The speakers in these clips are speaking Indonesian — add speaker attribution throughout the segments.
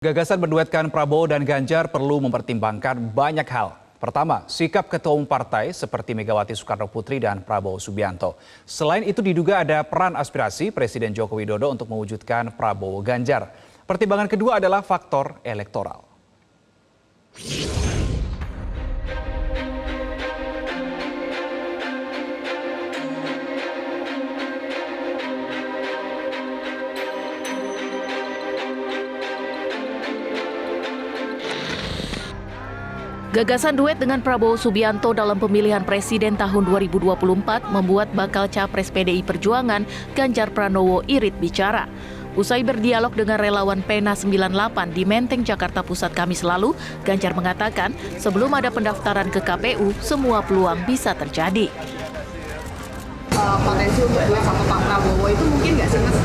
Speaker 1: Gagasan menduetkan Prabowo dan Ganjar perlu mempertimbangkan banyak hal. Pertama, sikap ketua umum partai seperti Megawati Soekarno Putri dan Prabowo Subianto. Selain itu diduga ada peran aspirasi Presiden Joko Widodo untuk mewujudkan Prabowo Ganjar. Pertimbangan kedua adalah faktor elektoral.
Speaker 2: Gagasan duet dengan Prabowo Subianto dalam pemilihan presiden tahun 2024 membuat bakal capres PDI Perjuangan Ganjar Pranowo irit bicara. Usai berdialog dengan relawan Pena 98 di Menteng, Jakarta Pusat Kamis lalu, Ganjar mengatakan sebelum ada pendaftaran ke KPU, semua peluang bisa terjadi.
Speaker 3: Potensi untuk duet sama Pak Prabowo itu mungkin nggak sih, Mas?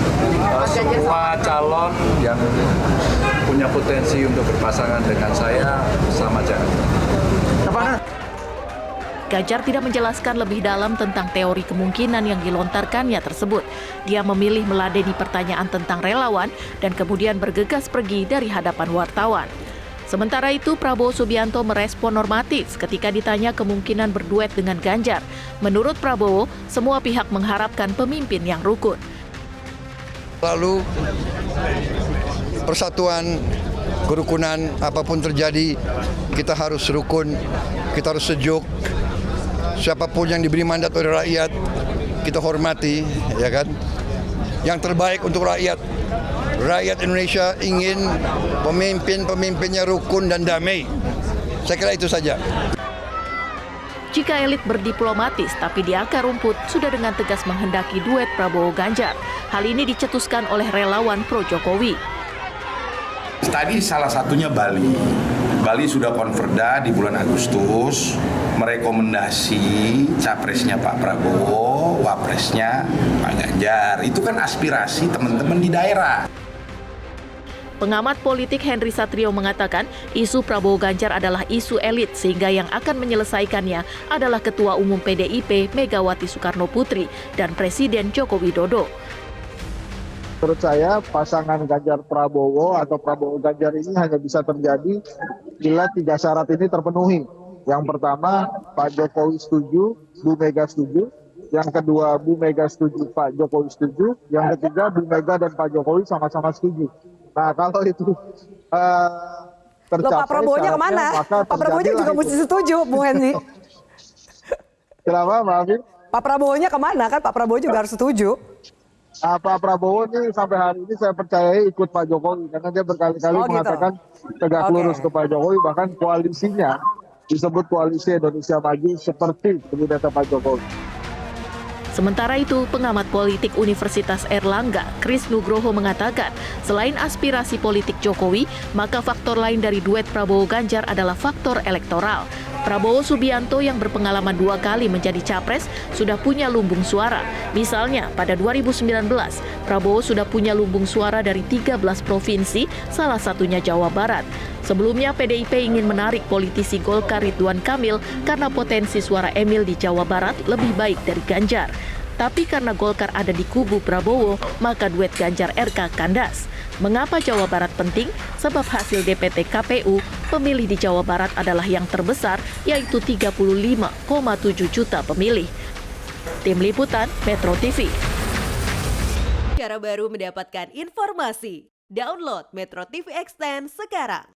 Speaker 4: Semua calon yang punya potensi untuk berpasangan dengan saya sama jalan.
Speaker 2: Ganjar tidak menjelaskan lebih dalam tentang teori kemungkinan yang dilontarkannya tersebut. Dia memilih meladeni pertanyaan tentang relawan dan kemudian bergegas pergi dari hadapan wartawan. Sementara itu, Prabowo Subianto merespon normatif ketika ditanya kemungkinan berduet dengan Ganjar. Menurut Prabowo, semua pihak mengharapkan pemimpin yang rukun.
Speaker 5: Lalu persatuan, kerukunan, apapun terjadi, kita harus rukun, kita harus sejuk. Siapapun yang diberi mandat oleh rakyat, kita hormati, ya kan? Yang terbaik untuk rakyat. Rakyat Indonesia ingin pemimpinnya rukun dan damai. Saya kira itu saja.
Speaker 2: Jika elit berdiplomatis tapi di akar rumput sudah dengan tegas menghendaki duet Prabowo Ganjar. Hal ini dicetuskan oleh relawan pro Jokowi.
Speaker 6: Tadi salah satunya Bali. Bali sudah konverda di bulan Agustus merekomendasi capresnya Pak Prabowo, wapresnya Pak Ganjar. Itu kan aspirasi teman-teman di daerah.
Speaker 2: Pengamat politik Henry Satrio mengatakan isu Prabowo Ganjar adalah isu elit sehingga yang akan menyelesaikannya adalah Ketua Umum PDIP Megawati Soekarno Putri dan Presiden Joko Widodo.
Speaker 7: Menurut saya pasangan Ganjar Prabowo atau Prabowo Ganjar ini hanya bisa terjadi bila 3 syarat ini terpenuhi. Yang pertama, Pak Jokowi setuju, Bu Mega setuju. Yang kedua, Bu Mega setuju, Pak Jokowi setuju. Yang ketiga, Bu Mega dan Pak Jokowi sama-sama setuju. Nah, kalau itu tercapai,
Speaker 3: Pak Prabowo-nya kemana? Pak Prabowo-nya juga mesti setuju, Bu Henry.
Speaker 7: Kenapa, Mbak Afi?
Speaker 3: Pak Prabowo-nya kemana? Kan Pak Prabowo juga harus setuju.
Speaker 7: Pak Prabowo ini sampai hari ini saya percaya ikut Pak Jokowi. Karena dia berkali-kali mengatakan tegak lurus ke Pak Jokowi. Bahkan koalisinya disebut Koalisi Indonesia Maju seperti kabinet Pak Jokowi.
Speaker 2: Sementara itu, pengamat politik Universitas Erlangga, Kris Nugroho mengatakan, selain aspirasi politik Jokowi, maka faktor lain dari duet Prabowo Ganjar adalah faktor elektoral. Prabowo Subianto yang berpengalaman 2 kali menjadi capres sudah punya lumbung suara. Misalnya, pada 2019, Prabowo sudah punya lumbung suara dari 13 provinsi, salah satunya Jawa Barat. Sebelumnya, PDIP ingin menarik politisi Golkar Ridwan Kamil karena potensi suara Emil di Jawa Barat lebih baik dari Ganjar. Tapi karena Golkar ada di kubu Prabowo, maka duet Ganjar RK kandas. Mengapa Jawa Barat penting? Sebab hasil DPT KPU, pemilih di Jawa Barat adalah yang terbesar, yaitu 35,7 juta pemilih. Tim Liputan, Metro TV.
Speaker 8: Cara baru mendapatkan informasi. Download Metro TV Extend sekarang.